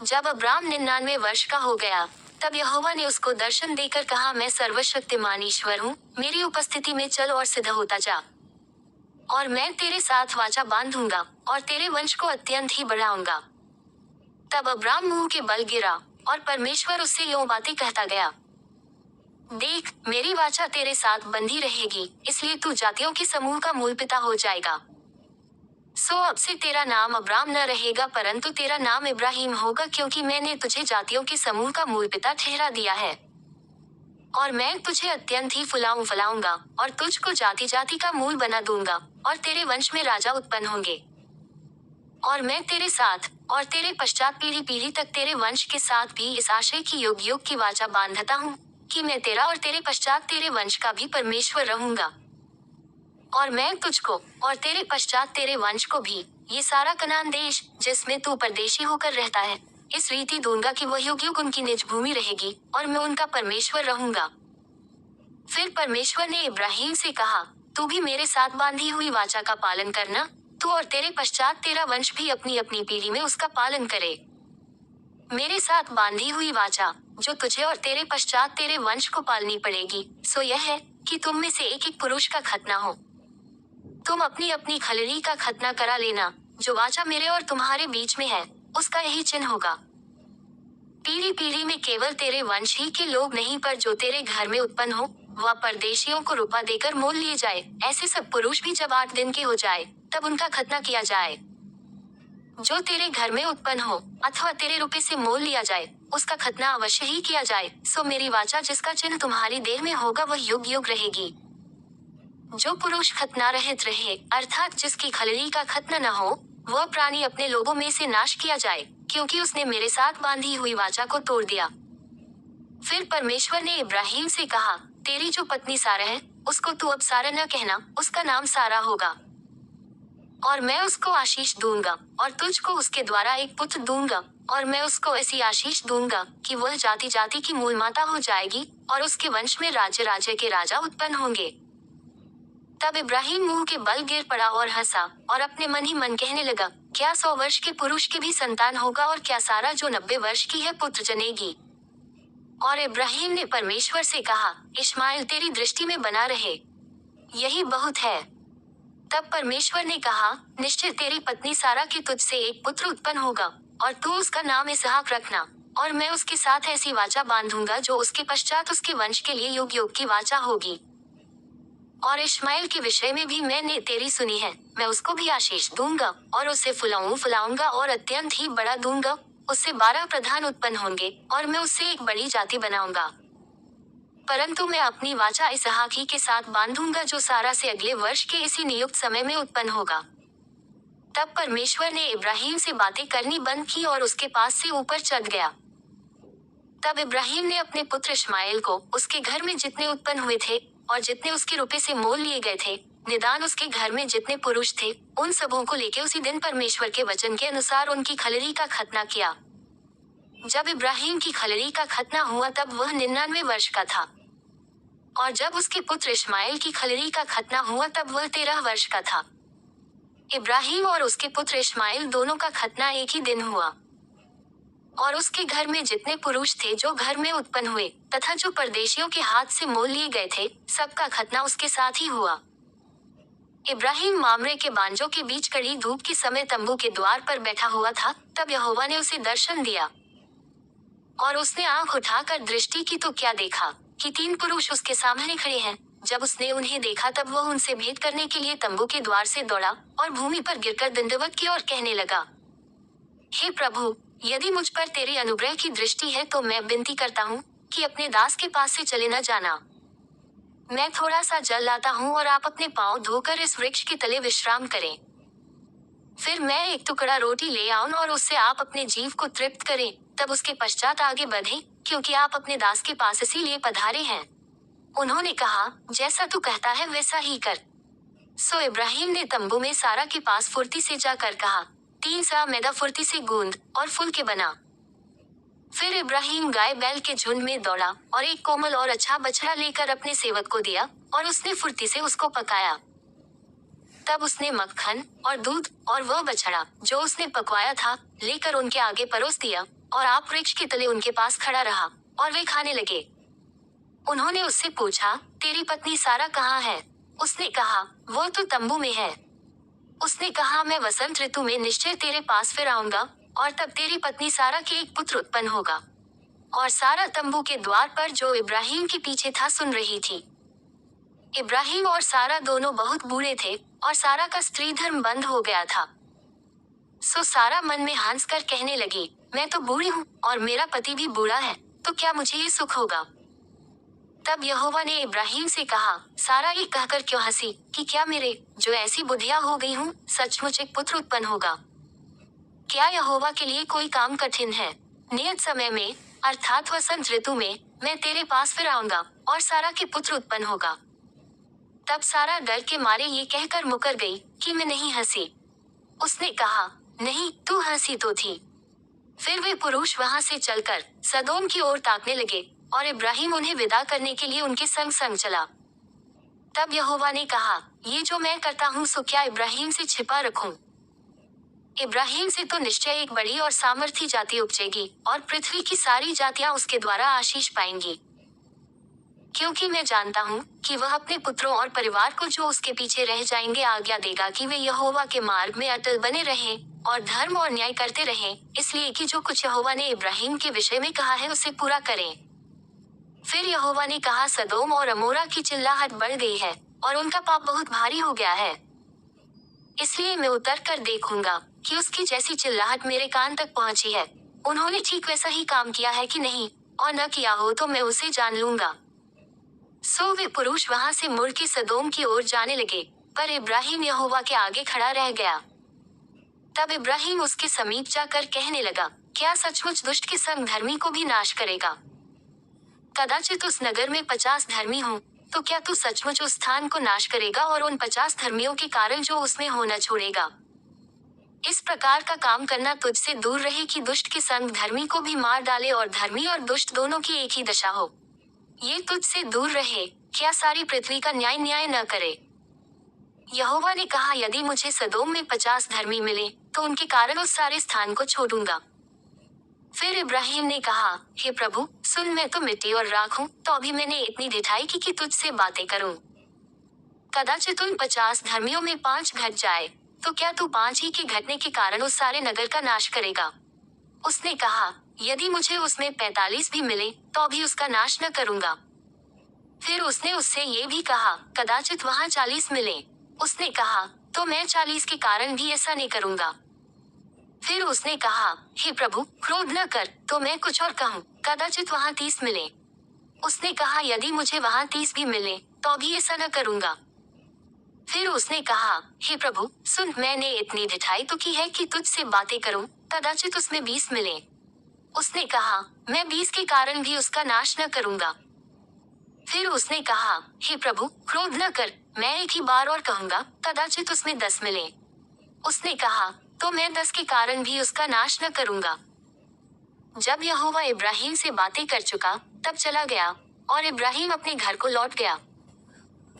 जब अब्राम 99 वर्ष का हो गया, तब यहोवा ने उसको दर्शन देकर कहा, मैं सर्वशक्तिमान ईश्वर हूँ, मेरी उपस्थिति में चल और सिद्ध होता जा। और मैं तेरे साथ वाचा बांधूंगा और तेरे वंश को अत्यंत ही बढ़ाऊंगा। तब अब्राम मुंह के बल गिरा और परमेश्वर उससे यूं बातें कहता गया, देख, मेरी वाचा तेरे साथ बंधी रहेगी, इसलिए तू जातियों के समूह का मूल पिता हो जाएगा। सो अब से तेरा नाम अब्राम न रहेगा, परंतु तेरा नाम इब्राहिम होगा, क्योंकि मैंने तुझे जातियों के समूह का मूल पिता ठहरा दिया है। और मैं तुझे अत्यंत ही फुलाऊंगा और तुझको जाति जाति का मूल बना दूंगा, और तेरे वंश में राजा उत्पन्न होंगे। और मैं तेरे साथ और तेरे पश्चात पीढ़ी पीढ़ी तक तेरे वंश के साथ भी इस आशय की युग युग की वाचा बांधता हूँ, कि मैं तेरा और तेरे पश्चात तेरे वंश का भी परमेश्वर रहूंगा। और मैं तुझको और तेरे पश्चात तेरे वंश को भी ये सारा कनान देश, जिसमें तू परदेशी होकर रहता है, इस रीति दूंगा कि वह युग युग उनकी निज भूमि रहेगी, और मैं उनका परमेश्वर रहूंगा। फिर परमेश्वर ने इब्राहिम से कहा, तू भी मेरे साथ बांधी हुई वाचा का पालन करना, तू और तेरे पश्चात तेरा वंश भी अपनी अपनी पीढ़ी में उसका पालन करे। मेरे साथ बांधी हुई वाचा, जो तुझे और तेरे पश्चात तेरे वंश को पालनी पड़ेगी, सो यह है कि तुम में से एक एक पुरुष का खतना हो। तुम अपनी अपनी खलड़ी का खतना करा लेना, जो वाचा मेरे और तुम्हारे बीच में है, उसका यही चिन्ह होगा। पीढ़ी पीढ़ी में केवल तेरे वंश ही के लोग नहीं, पर जो तेरे घर में उत्पन्न हो, वह परदेशियों को रुपा देकर मोल लिए जाए। ऐसे सब पुरुष भी जब 8 दिन के हो जाए, तब उनका खतना किया जाए। जो तेरे घर में उत्पन्न हो अथवा तेरे रुपए से मोल लिया जाए, उसका खतना अवश्य ही किया जाए। सो मेरी वाचा जिसका चिन्ह तुम्हारी देह में होगा, वह युग युग रहेगी। जो पुरुष खतना रहित रहे, अर्थात जिसकी खलड़ी का खतना न हो, वह प्राणी अपने लोगों में से नाश किया जाए, क्योंकि उसने मेरे साथ बांधी हुई वाचा को तोड़ दिया। फिर परमेश्वर ने इब्राहिम से कहा, तेरी जो पत्नी सारा है, उसको तू अब सारा न कहना, उसका नाम सारा होगा। और मैं उसको आशीष दूंगा और तुझको उसके द्वारा एक पुत्र दूंगा, और मैं उसको ऐसी आशीष दूंगा कि वह जाति जाति की मूल माता हो जाएगी, और उसके वंश में राज्य राज्य के राजा उत्पन्न होंगे। तब इब्राहिम मुंह के बल गिर पड़ा और हंसा, और अपने मन ही मन कहने लगा, क्या 100 वर्ष के पुरुष की भी संतान होगा, और क्या सारा जो 90 वर्ष की है पुत्र जनेगी। और इब्राहिम ने परमेश्वर से कहा, इश्माएल तेरी दृष्टि में बना रहे, यही बहुत है। तब परमेश्वर ने कहा, निश्चय तेरी पत्नी सारा के तुझसे एक पुत्र उत्पन्न होगा, और तू उसका नाम इसहाक रखना, और मैं उसके साथ ऐसी वाचा बांधूंगा जो उसके पश्चात उसके वंश के लिए युग युग की वाचा होगी। और इश्माएल के विषय में भी मैंने तेरी सुनी है, मैं उसको भी आशीष दूंगा और उसे फुलाऊंगा और अत्यंत ही बड़ा दूंगा। उससे 12 प्रधान उत्पन्न होंगे, और मैं उससे एक बड़ी जाति बनाऊंगा। परंतु मैं अपनी वाचा इसहाक ही के साथ बांधूंगा, जो सारा से अगले वर्ष के इसी नियुक्त समय में उत्पन्न होगा। तब परमेश्वर ने इब्राहिम से बातें करनी बंद की और उसके पास से ऊपर चढ़ गया। तब इब्राहिम ने अपने पुत्र इश्माएल को उसके घर में जितने उत्पन्न हुए थे और जितने उसके रुपए से मोल लिए गए थे, निदान उसके घर में जितने पुरुष थे, उन सबों को लेके उसी दिन परमेश्वर के वचन के अनुसार उनकी खलड़ी का खतना किया। जब इब्राहिम की खलड़ी का खतना हुआ, तब वह 99 वर्ष का था। और जब उसके पुत्र इश्माएल की खलड़ी का खतना हुआ, तब वह 13 वर्ष का था। इब्राहिम और उसके पुत्र इश्माएल दोनों का खतना एक ही दिन हुआ। और उसके घर में जितने पुरुष थे जो घर में उत्पन्न हुए, तथा जो परदेशियों के हाथ से मोल लिए गए थे, सबका खतना उसके साथ ही हुआ। इब्राहिम मामरे के बांजों के बीच कड़ी धूप के समय तंबू के द्वार पर बैठा हुआ था। तब यहोवा ने उसे दर्शन दिया, और उसने आंख उठाकर दृष्टि की, तो क्या देखा कि 3 पुरुष उसके सामने खड़े हैं। जब उसने उन्हें देखा, तब वह उनसे भेंट करने के लिए तंबू के द्वार से दौड़ा और भूमि पर गिरकर दंडवत की और कहने लगा, हे प्रभु, यदि मुझ पर तेरी अनुग्रह की दृष्टि है, तो मैं विनती करता हूँ कि अपने दास के पास से चले न जाना। मैं थोड़ा सा जल लाता हूँ, और आप अपने पांव धोकर इस वृक्ष के तले विश्राम करें। फिर मैं एक टुकड़ा रोटी ले आऊं और उससे आप अपने जीव को तृप्त करें, तब उसके पश्चात आगे बढ़े, क्योंकि आप अपने दास के पास इसीलिए पधारे हैं। उन्होंने कहा, जैसा तू कहता है वैसा ही कर। सो इब्राहिम ने तंबू में सारा के पास फुर्ती से जाकर कहा, 3 सा मैदा फुर्ती से गूंद और फूल के बना। फिर इब्राहिम गाय बैल के झुंड में दौड़ा और एक कोमल और अच्छा बछड़ा लेकर अपने सेवक को दिया, और उसने फुर्ती से उसको पकाया। तब उसने मक्खन और दूध और वह बछड़ा जो उसने पकवाया था लेकर उनके आगे परोस दिया, और आप वृक्ष के तले उनके पास खड़ा रहा और वे खाने लगे। उन्होंने उससे पूछा, तेरी पत्नी सारा कहाँ है? उसने कहा, वो तो तंबू में है। उसने कहा, मैं वसंत ऋतु में निश्चय तेरे पास फिर आऊंगा और तब तेरी पत्नी सारा के एक पुत्र उत्पन्न होगा। और सारा तंबू के द्वार पर जो इब्राहिम के पीछे था सुन रही थी। इब्राहिम और सारा दोनों बहुत बूढ़े थे और सारा का स्त्री धर्म बंद हो गया था। सो सारा मन में हंसकर कहने लगी, मैं तो बूढ़ी हूँ और मेरा पति भी बूढ़ा है, तो क्या मुझे ये सुख होगा? तब यहोवा ने इब्राहिम से कहा, सारा ये कहकर क्यों हंसी कि क्या मेरे जो ऐसी बुढ़िया हो गई हूँ सचमुच एक पुत्र उत्पन्न होगा? क्या यहोवा के लिए कोई काम कठिन है? नियत समय में अर्थात वसंत ऋतु में मैं तेरे पास फिर आऊंगा और सारा के पुत्र उत्पन्न होगा। तब सारा डर के मारे ये कहकर मुकर गई कि मैं नहीं हंसी। उसने कहा, नहीं, तू हंसी तो थी। फिर वे पुरुष वहां से चलकर सदोम की ओर ताकने लगे और इब्राहिम उन्हें विदा करने के लिए उनके संग संग चला। तब यहोवा ने कहा, ये जो मैं करता हूँ सो क्या इब्राहिम से छिपा रखूं? इब्राहिम से तो निश्चय एक बड़ी और सामर्थी जाति उपजेगी और पृथ्वी की सारी जातियां उसके द्वारा आशीष पाएंगी। क्योंकि मैं जानता हूँ कि वह अपने पुत्रों और परिवार को जो उसके पीछे रह जाएंगे आज्ञा देगा कि वे यहोवा के मार्ग में अटल बने रहें और धर्म और न्याय करते रहें, इसलिए कि जो कुछ यहोवा ने इब्राहिम के विषय में कहा है उसे पूरा करें। फिर यहोवा ने कहा, सदोम और अमोरा की चिल्लाहट बढ़ गई है और उनका पाप बहुत भारी हो गया है। इसलिए मैं उतर कर देखूंगा कि उसकी जैसी चिल्लाहट मेरे कान तक पहुंची है, उन्होंने ठीक वैसा ही काम किया है कि नहीं, और न किया हो तो मैं उसे जान लूंगा। सो वे पुरुष वहां से मुड़ के सदोम की ओर जाने लगे, पर इब्राहिम यहोवा के आगे खड़ा रह गया। तब इब्राहिम उसके समीप जाकर कहने लगा, क्या सचमुच दुष्ट के संग धर्मी को भी नाश करेगा? कदाचित उस नगर में 50 धर्मी हों, तो क्या तू सचमुच उस स्थान को नाश करेगा और उन 50 धर्मियों के कारण जो उसमें हो न छोड़ेगा? इस प्रकार का काम करना तुझसे दूर रहे कि दुष्ट के संग धर्मी को भी मार डाले और धर्मी और दुष्ट दोनों की एक ही दशा हो। ये तुझसे दूर रहे, क्या सारी पृथ्वी का न्याय न करे। यहोवा ने कहा, यदि मुझे सदोम में 50 धर्मी मिले तो उनके कारण उस सारे स्थान को छोड़ूंगा। फिर इब्राहिम ने कहा, हे प्रभु, सुन, मैं तो मिट्टी और राख हूँ, तो अभी मैंने इतनी ढिठाई की कि तुझसे बातें करूं। कदाचित उन 50 धर्मियों में 5 घट जाए, तो क्या तू 5 ही के घटने के कारण उस सारे नगर का नाश करेगा? उसने कहा, यदि मुझे उसमें 45 भी मिले तो भी उसका नाश न करूंगा। फिर उसने उससे ये भी कहा, कदाचित वहां 40 मिले। उसने कहा, तो मैं 40 के कारण भी ऐसा नहीं करूंगा। फिर उसने कहा, हे प्रभु, क्रोध न कर, तो मैं कुछ और कहूँ, कदाचित वहां 30 मिले। उसने कहा, यदि मुझे वहां 30 भी मिले तो भी ऐसा न करूंगा। फिर उसने कहा, हे प्रभु, सुन, मैंने इतनी ढिठाई तो की है कि तुझसे बातें करूं, कदाचित उसमें 20 मिले। उसने कहा, मैं 20 के कारण भी उसका नाश न करूंगा। फिर उसने कहा, हे प्रभु, क्रोध न कर, मैं एक ही बार और कहूंगा, कदाचित उसमें 10 मिले। उसने कहा, तो मैं 10 के कारण भी उसका नाश न करूंगा। जब यहोवा इब्राहिम से बातें कर चुका, तब चला गया और इब्राहिम अपने घर को लौट गया।